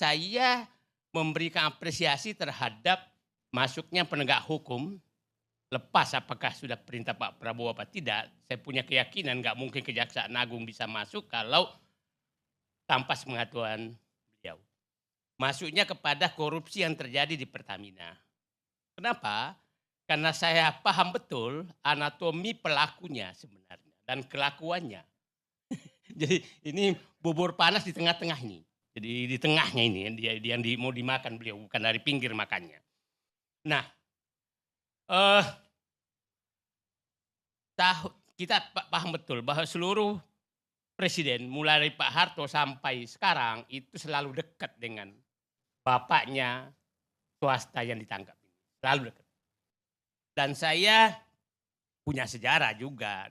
saya memberikan apresiasi terhadap masuknya penegak hukum, lepas apakah sudah perintah Pak Prabowo apa tidak, saya punya keyakinan nggak mungkin Kejaksaan Agung bisa masuk kalau tanpa sepengetahuan beliau. Masuknya kepada korupsi yang terjadi di Pertamina. Kenapa? Karena saya paham betul anatomi pelakunya sebenarnya dan kelakuannya. Jadi ini bubur panas di tengah-tengah ini. Jadi di tengahnya ini yang mau dimakan beliau, bukan dari pinggir makannya. Nah, kita paham betul bahwa seluruh presiden mulai dari Pak Harto sampai sekarang itu selalu dekat dengan bapaknya swasta yang ditangkap. Selalu dekat. Dan saya punya sejarah juga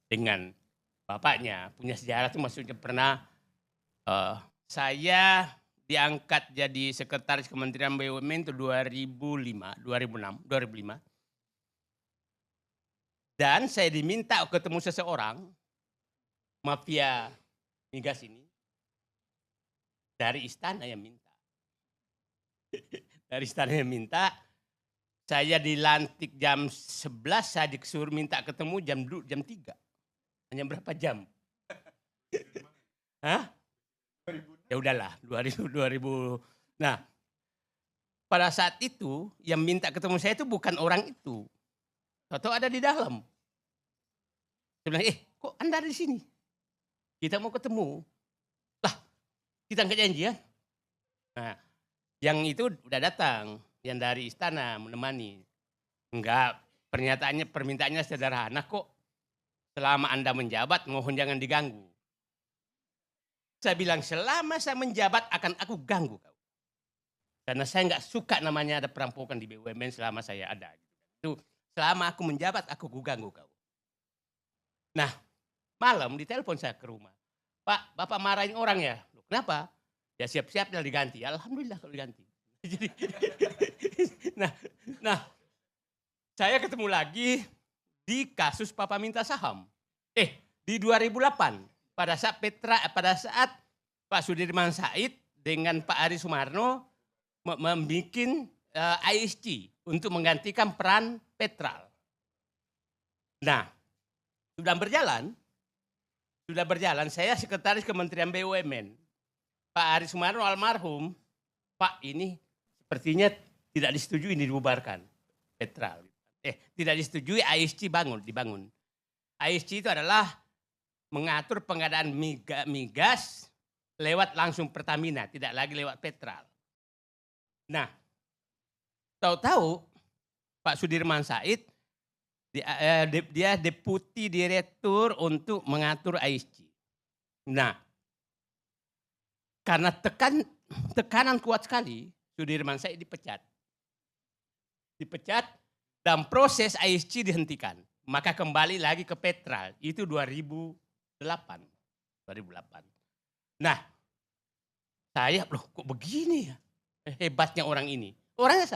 dengan bapaknya. Punya sejarah itu maksudnya pernah saya diangkat jadi sekretaris Kementerian BUMN itu 2005. Dan saya diminta ketemu seseorang, mafia migas ini, dari istana yang minta. Dari istana yang minta, saya dilantik jam 11, saya disuruh minta ketemu jam 3. Hanya berapa jam? Hah? Ya udahlah, 2000. Nah, pada saat itu yang minta ketemu saya itu bukan orang itu. Atau ada di dalam. Saya bilang, kok Anda ada di sini? Kita mau ketemu. Lah, kita nggak janjian. Nah, yang itu udah datang, yang dari istana menemani. Enggak, permintaannya sederhana kok. Selama Anda menjabat, mohon jangan diganggu. Saya bilang, selama saya menjabat akan aku ganggu kau. Karena saya nggak suka namanya ada perampokan di BUMN selama saya ada. Itu selama aku menjabat, aku ganggu kau. Nah, malam ditelepon saya ke rumah. Pak, Bapak marahin orang ya? Loh, kenapa? Ya siap-siap dia diganti. Alhamdulillah kalau diganti. Jadi, nah, saya ketemu lagi di kasus Papa minta saham. Di 2008 pada saat Pak Sudirman Said dengan Pak Ari Sumarno membuat ISG untuk menggantikan peran Petral. Nah, sudah berjalan, saya sekretaris Kementerian BUMN. Pak Ari Sumarno almarhum, Pak ini sepertinya tidak disetujui ini dibubarkan Petral. Tidak disetujui ISG dibangun. ISG itu adalah mengatur pengadaan migas lewat langsung Pertamina, tidak lagi lewat Petral. Nah, tahu-tahu Pak Sudirman Said dia deputi direktur untuk mengatur ISG. Nah, karena tekanan kuat sekali, Sudirman Said dipecat dan proses ISG dihentikan. Maka kembali lagi ke Petral, itu 2008. Nah, saya loh kok begini ya, hebatnya orang ini. Orangnya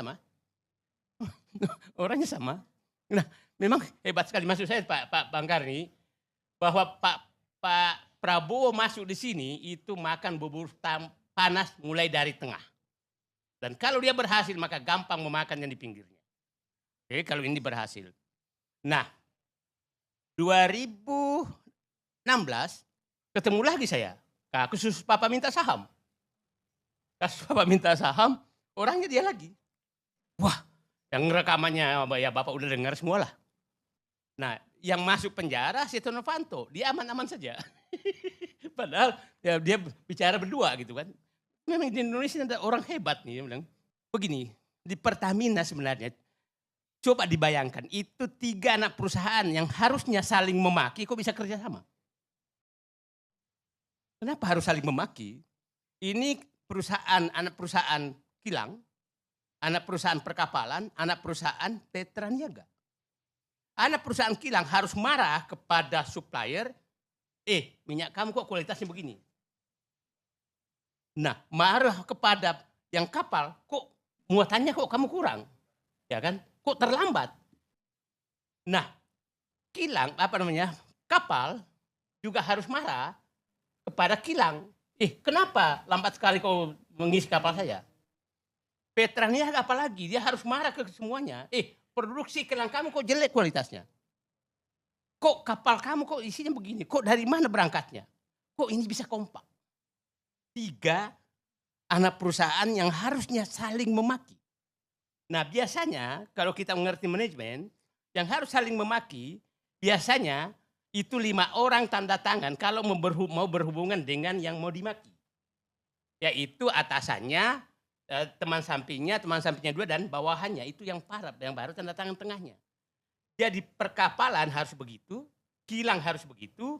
sama. Nah, memang hebat sekali. Maksud saya Pak Bangkarni, bahwa Pak Prabowo masuk di sini itu makan bubur panas mulai dari tengah. Dan kalau dia berhasil maka gampang memakan yang di pinggirnya. Oke, kalau ini berhasil. Nah, 2016 ketemu lagi saya. Kasus Papa minta saham. Orangnya dia lagi. Wah, yang rekamannya ya Bapak udah dengar semua lah. Nah, yang masuk penjara Setia Novanto, dia aman-aman saja. Padahal ya, dia bicara berdua gitu kan. Memang di Indonesia ada orang hebat nih, dia bilang. Begini, di Pertamina sebenarnya, coba dibayangkan, itu 3 anak perusahaan yang harusnya saling memaki, kok bisa kerja sama? Kenapa harus saling memaki? Ini anak perusahaan kilang, anak perusahaan perkapalan, anak perusahaan Petraniaga. Anak perusahaan kilang harus marah kepada supplier, minyak kamu kok kualitasnya begini. Nah, marah kepada yang kapal, kok muatannya kok kamu kurang. Ya kan? Kok terlambat. Nah, kapal juga harus marah kepada kilang. Kenapa lambat sekali kau mengisi kapal saya. Petraniaga apalagi, dia harus marah ke semuanya. Produksi kilang kamu kok jelek kualitasnya. Kok kapal kamu kok isinya begini, kok dari mana berangkatnya? Kok ini bisa kompak? 3 anak perusahaan yang harusnya saling memaki. Nah biasanya kalau kita mengerti manajemen, yang harus saling memaki, biasanya itu 5 orang tanda tangan kalau mau berhubungan dengan yang mau dimaki. Yaitu atasannya, teman sampingnya 2 dan bawahannya itu yang baru tanda tangan tengahnya. Jadi perkapalan harus begitu, kilang harus begitu,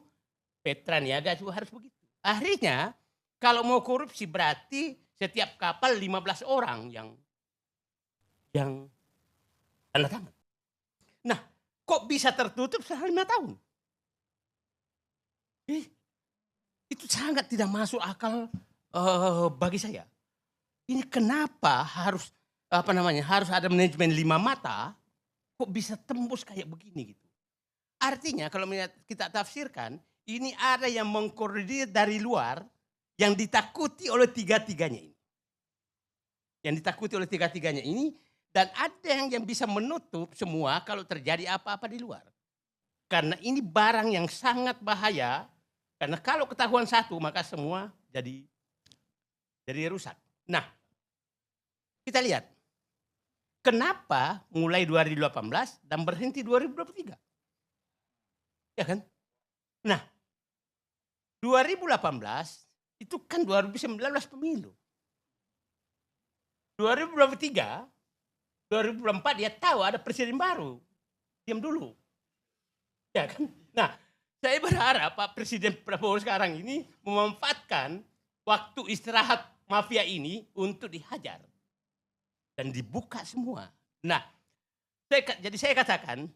Petraniaga juga harus begitu. Akhirnya kalau mau korupsi berarti setiap kapal 15 orang yang tanda tangan. Nah, kok bisa tertutup selama 5 tahun? Itu sangat tidak masuk akal bagi saya. Ini kenapa harus ada manajemen 5 mata, kok bisa tembus kayak begini gitu. Artinya kalau kita tafsirkan, ini ada yang mengkoordinir dari luar yang ditakuti oleh tiga-tiganya ini. Yang ditakuti oleh tiga-tiganya ini, dan ada yang bisa menutup semua kalau terjadi apa-apa di luar. Karena ini barang yang sangat bahaya, karena kalau ketahuan satu maka semua jadi rusak. Nah, kita lihat kenapa mulai 2018 dan berhenti 2023. Ya kan? Nah, 2018 itu kan 2019 pemilu. 2023, 2024 dia tahu ada presiden baru. Diam dulu. Ya kan? Nah, saya berharap Pak Presiden Prabowo sekarang ini memanfaatkan waktu istirahat mafia ini untuk dihajar. Dan dibuka semua. Nah, jadi saya katakan,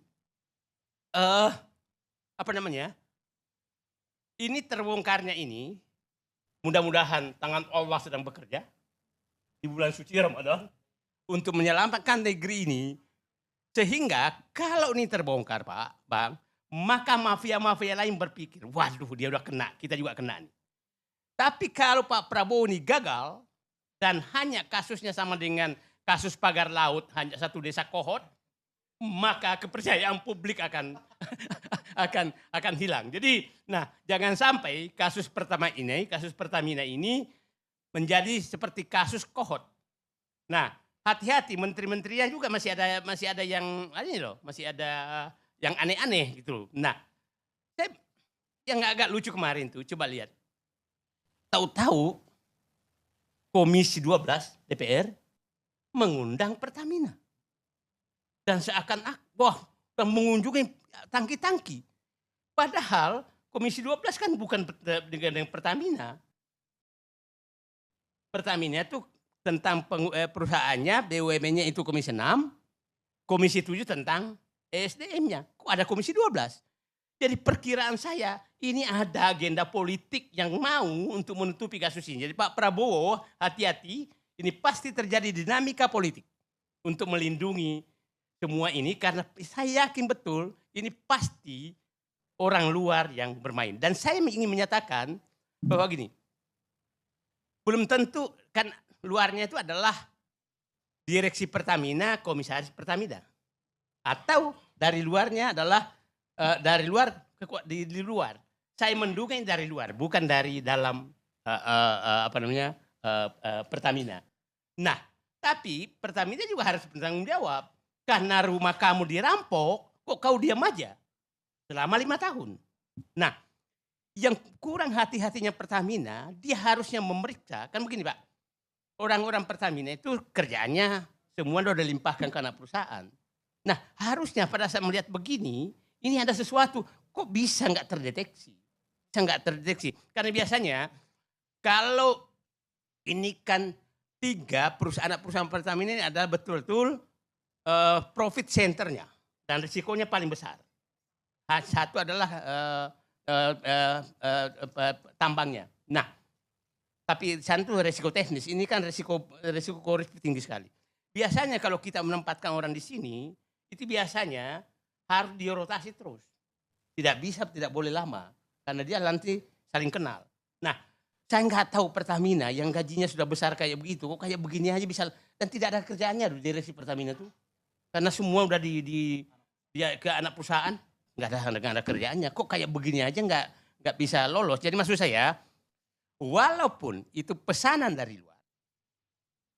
ini terbongkarnya ini, mudah-mudahan tangan Allah sedang bekerja di bulan suci Ramadan untuk menyelamatkan negeri ini, sehingga kalau ini terbongkar Pak, Bang, maka mafia-mafia lain berpikir, waduh dia udah kena, kita juga kena nih. Tapi kalau Pak Prabowo ini gagal dan hanya kasusnya sama dengan kasus pagar laut, hanya satu desa Kohot, maka kepercayaan publik akan hilang. Jadi, nah jangan sampai kasus Pertamina ini menjadi seperti kasus Kohot. Nah, hati-hati menteri-menterinya juga masih ada yang yang aneh-aneh gitu. Nah, yang agak lucu kemarin tuh, coba lihat. Tahu-tahu Komisi 12 DPR mengundang Pertamina. Dan seakan-akan mengunjungi tangki-tangki. Padahal Komisi 12 kan bukan dengan Pertamina. Pertamina itu tentang perusahaannya, BUMN-nya itu Komisi 6, Komisi 7 tentang ESDM-nya. Kok ada Komisi 12? Jadi perkiraan saya, ini ada agenda politik yang mau untuk menutupi kasus ini. Jadi Pak Prabowo, hati-hati, ini pasti terjadi dinamika politik untuk melindungi semua ini, karena saya yakin betul ini pasti orang luar yang bermain. Dan saya ingin menyatakan bahwa gini, belum tentu kan luarnya itu adalah direksi Pertamina, komisaris Pertamina. Atau dari luarnya adalah di luar. Saya menduga ini dari luar, bukan dari dalam Pertamina. Nah, tapi Pertamina juga harus bertanggung jawab. Karena rumah kamu dirampok, kok kau diam aja selama 5 tahun. Nah, yang kurang hati-hatinya Pertamina, dia harusnya memeriksa. Kan begini Pak, orang-orang Pertamina itu kerjaannya semua sudah dilimpahkan ke anak perusahaan. Nah, harusnya pada saat melihat begini, ini ada sesuatu, kok bisa nggak terdeteksi? Bisa nggak terdeteksi? Karena biasanya kalau ini kan 3 anak perusahaan Pertamina ini adalah betul-betul profit centernya dan risikonya paling besar. Satu adalah tambangnya. Nah, tapi satu risiko teknis, ini kan risiko korupsi tinggi sekali. Biasanya kalau kita menempatkan orang di sini, itu biasanya harus dirotasi terus. Tidak boleh lama, karena dia nanti saling kenal. Nah, Saya nggak tahu Pertamina yang gajinya sudah besar kayak begitu, kok kayak begini aja bisa, dan tidak ada kerjaannya di direksi Pertamina tuh. Karena semua udah dia ke anak perusahaan, nggak ada kerjaannya. Kok kayak begini aja nggak bisa lolos. Jadi maksud saya, walaupun itu pesanan dari luar,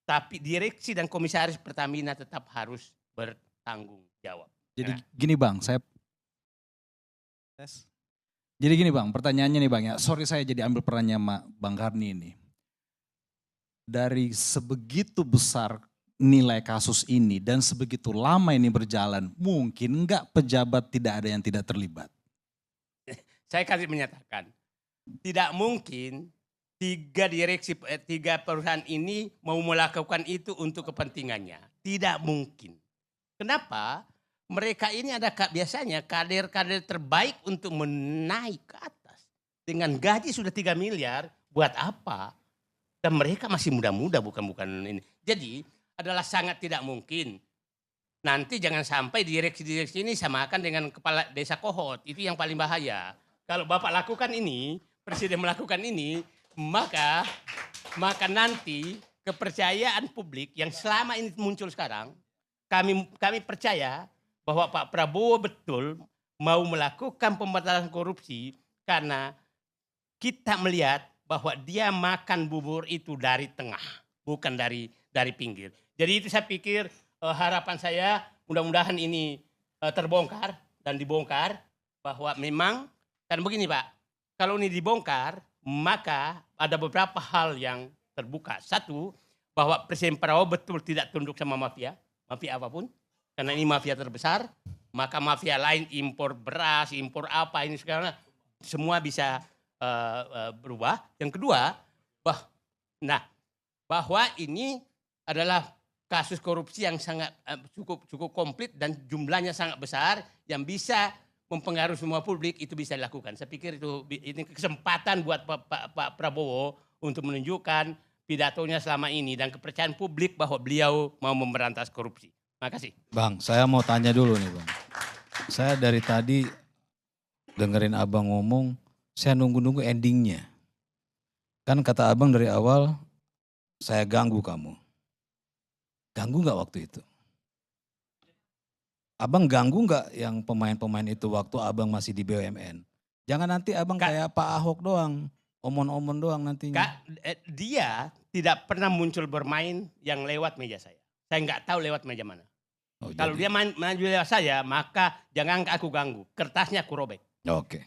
tapi direksi dan komisaris Pertamina tetap harus bertanggung jawab. Jadi gini Bang, Jadi gini Bang, pertanyaannya nih Bang ya. Sorry saya jadi ambil perannya Bang Karni ini. Dari sebegitu besar nilai kasus ini dan sebegitu lama ini berjalan, mungkin enggak pejabat tidak ada yang tidak terlibat? Saya kasih menyatakan, tidak mungkin tiga perusahaan ini mau melakukan itu untuk kepentingannya. Tidak mungkin. Kenapa? Mereka ini ada biasanya kader-kader terbaik untuk menaik ke atas. Dengan gaji sudah 3 miliar, buat apa? Dan mereka masih muda-muda, bukan ini. Jadi adalah sangat tidak mungkin. Nanti jangan sampai direksi-direksi ini samakan dengan kepala desa kohot. Itu yang paling bahaya. Kalau Bapak lakukan ini, Presiden melakukan ini, maka nanti kepercayaan publik yang selama ini muncul sekarang, kami percaya bahwa Pak Prabowo betul mau melakukan pemberantasan korupsi karena kita melihat bahwa dia makan bubur itu dari tengah, bukan dari pinggir. Jadi itu saya pikir harapan saya mudah-mudahan ini terbongkar dan dibongkar bahwa memang, kan begini Pak, kalau ini dibongkar maka ada beberapa hal yang terbuka. Satu, bahwa Presiden Prabowo betul tidak tunduk sama mafia apapun. Karena ini mafia terbesar, maka mafia lain impor beras, impor apa ini sekarang semua bisa berubah. Yang kedua, bahwa ini adalah kasus korupsi yang sangat cukup komplit dan jumlahnya sangat besar yang bisa mempengaruhi semua publik, itu bisa dilakukan. Saya pikir ini kesempatan buat Pak Prabowo untuk menunjukkan pidatonya selama ini dan kepercayaan publik bahwa beliau mau memberantas korupsi. Makasih. Bang, saya mau tanya dulu nih Bang. Saya dari tadi dengerin Abang ngomong, saya nunggu-nunggu endingnya. Kan kata Abang dari awal, saya ganggu kamu. Ganggu gak waktu itu? Abang ganggu gak yang pemain-pemain itu waktu Abang masih di BUMN? Jangan nanti Abang kayak Pak Ahok doang, omon-omon doang nantinya. Dia tidak pernah muncul bermain yang lewat meja saya. Saya nggak tahu lewat meja mana. Kalau dia main lewat saya, maka jangan aku ganggu. Kertasnya aku robek. Oke.